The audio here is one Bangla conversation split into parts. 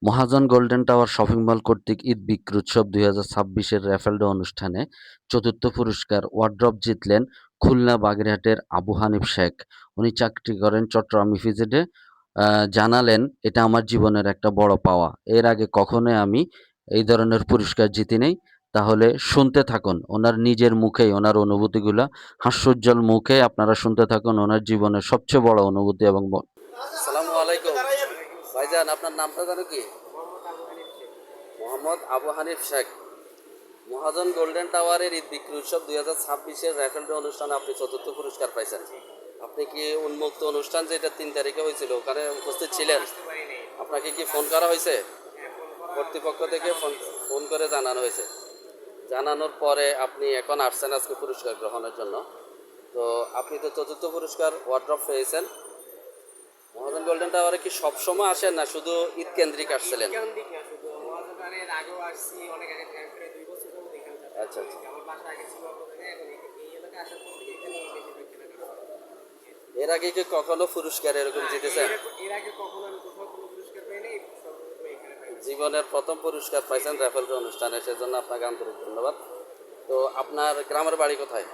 মহাজন গোল্ডেন টাওয়ার শপিং মল কর্তৃক ঈদ বিক্রি উৎসব ২০২৬-এর র্যাফেল ড্র অনুষ্ঠানে চতুর্থ পুরস্কার ওয়ার্ড্রব জিতলেন খুলনা বাগেরহাটের আবু হানিফ শেখ। উনি চাকরি করেন চট্টগ্রাম ইপিজেডে। জানালেন, "এটা আমার জীবনের একটা বড় পাওয়া। এর আগে কখনোই আমি এই ধরনের পুরস্কার জিতি নাই।" তাহলে শুনতে থাকুন ওনার নিজের মুখেই ওনার অনুভূতিগুলা, হাস্যোজ্জ্বল মুখে আপনারা শুনতে থাকুন ওনার জীবনের সবচেয়ে বড় অনুভূতি এবং আসসালামু আলাইকুম ভাইজান, আপনার নামটা জানো কি? মোহাম্মদ আবু হানিফ শেখ। মহাজন গোল্ডেন টাওয়ারের ঈদ বিক্রি উৎসব ২০২৬-এর র্যাফেল ড্র অনুষ্ঠানে আপনি চতুর্থ পুরস্কার পাইছেন। আপনি কি উন্মুক্ত অনুষ্ঠান যেটা ৩ তারিখে হয়েছিল ওখানে উপস্থিত ছিলেন? আপনাকে কি ফোন করা হয়েছে? কর্তৃপক্ষ থেকে ফোন করে জানানো হয়েছে। জানানোর পরে আপনি এখন আসছেন আজকে পুরস্কার গ্রহণের জন্য। তো আপনি তো চতুর্থ পুরস্কার ওয়ার্ড্রপ পেয়েছেন। মহাজন গোল্ডেন টাওয়ারে কি সবসময় আসেন না শুধু ঈদ কেন্দ্রিক আসছিলেন? আচ্ছা আচ্ছা। এর আগে কি কখনো পুরস্কার এরকম জিতেছেন? জীবনের প্রথম পুরস্কার পাইছেন র্যাফেল ড্র অনুষ্ঠানে, সেজন্য আপনাকে আন্তরিক ধন্যবাদ। তো আপনার গ্রামের বাড়ি কোথায়?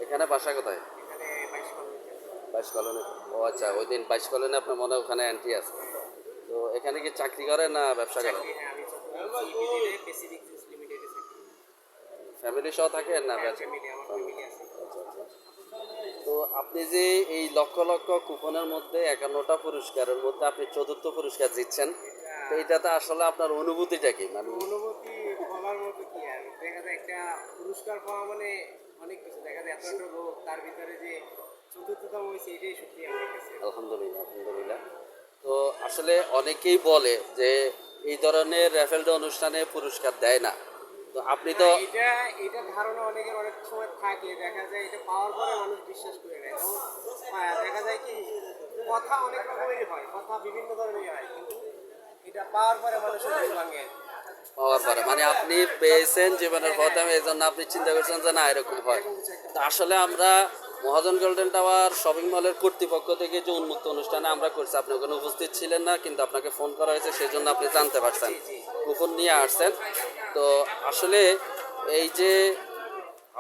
এখানে বাসা কোথায়? 22 কলোনি। ও আচ্ছা, ওই দিন 22 কলোনি আপনার মনে হয় ওখানে এন্ট্রি আছে। তো এখানে কি চাকরি করেন না ব্যবসা করেন? ফ্যামিলি সহ থাকেন না ব্যবসা? তো আপনি যে এই লক্ষ লক্ষ কুপনের মধ্যে 51টা পুরস্কারের মধ্যে আপনি চতুর্থ পুরস্কার জিতছেন, তো এটাতে আসলে আপনার অনুভূতিটা কি? মানে অনুভূতি বলার মতো কি আর, দেখা যায় একটা পুরস্কার পাওয়া মানে অনেক কিছু। দেখা যায় এত একটা লোক, তার ভিতরে যে চতুর্থতম হয়েছে এটাই সত্যি আমার কাছে। আলহামদুলিল্লাহ আলহামদুলিল্লাহ। তো আসলে অনেকেই বলে যে এই ধরনের র্যাফেল ড্র অনুষ্ঠানে পুরস্কার দেয় না। তো আপনি তো এটা এটা ধারণা অনেকের অনেক সময় থাকে, দেখা যায় এটা পাওয়ার পরে মানুষ বিশ্বাস করে নেয়। যেমন দেখা যায় কি, কথা অনেক রকমেরই হয়, কথা বিভিন্ন ধরনেরই হয়, কিন্তু এটা পাওয়ার পরে মানুষের ভুল ভাঙে। পাওয়ার পরে মানে আপনি পেয়েছেন জীবনের প্রথমে, এই জন্য আপনি চিন্তা করছেন যে না এরকম হয়। তো আসলে আমরা মহাজন গোল্ডেন টাওয়ার শপিং মলের কর্তৃপক্ষ থেকে যে উন্মুক্ত অনুষ্ঠানে আমরা করছি, আপনি ওখানে উপস্থিত ছিলেন না, কিন্তু আপনাকে ফোন করা হয়েছে, সেই জন্য আপনি জানতে পারছেন, কুপন নিয়ে আসছেন। তো আসলে এই যে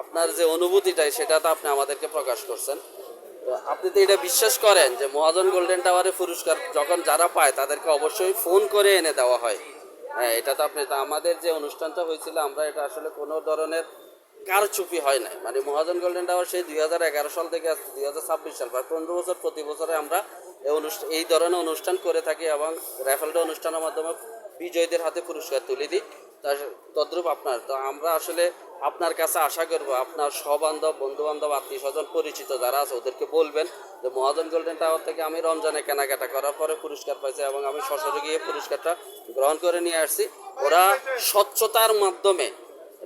আপনার যে অনুভূতিটাই সেটা তো আপনি আমাদেরকে প্রকাশ করছেন। তো আপনি তো এটা বিশ্বাস করেন যে মহাজন গোল্ডেন টাওয়ারে পুরস্কার যখন যারা পায় তাদেরকে অবশ্যই ফোন করে এনে দেওয়া হয়? হ্যাঁ, এটা তো আপনি, আমাদের যে অনুষ্ঠানটা হয়েছিল আমরা এটা আসলে কোনো ধরনের কারচুপি হয় নাই। মানে মহাজন গোল্ডেন টাওয়ার সেই ২০১১ সাল থেকে ২০২৬ সাল প্রায় 15 বছর প্রতি বছরে আমরা এই ধরনের অনুষ্ঠান করে থাকি এবং র্যাফেল ড্র অনুষ্ঠানের মাধ্যমে বিজয়ীদের হাতে পুরস্কার তুলে দিই। তার তদ্রূপ আপনার, তো আমরা আসলে আপনার কাছে আশা করব আপনার সবান্ধব, বন্ধুবান্ধব, আত্মীয় স্বজন, পরিচিত যারা আছে ওদেরকে বলবেন যে মহাজন গোল্ডেন টাওয়ার থেকে আমি রমজানে কেনাকাটা করার পরে পুরস্কার পাইছি এবং আমি সশরে গিয়ে পুরস্কারটা গ্রহণ করে নিয়ে আসছি। ওরা স্বচ্ছতার মাধ্যমে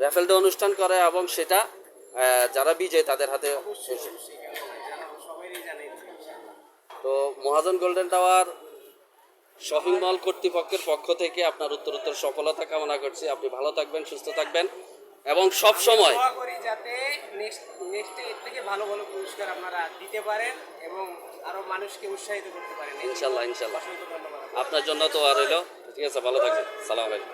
র্যাফেল ড্র অনুষ্ঠান করে এবং সেটা যারা বিজয়ী তাদের হাতে। তো মহাজন গোল্ডেন টাওয়ার শপিং মল কর্তৃপক্ষের পক্ষ থেকে আপনার উত্তরোত্তর সফলতা কামনা করছি। আপনি ভালো থাকবেন, সুস্থ থাকবেন এবং সব সময় দোয়া করি যাতে নেক্সট এর থেকে ভালো ভালো পুরস্কার আপনারা দিতে পারেন এবং আরো মানুষকে উৎসাহিত করতে পারেন। ইনশাল্লাহ ইনশাল্লাহ। অসংখ্য ধন্যবাদ। আপনার জন্য তো আর রইল। ঠিক আছে, ভালো থাকবেন। সালাম আলাইকুম।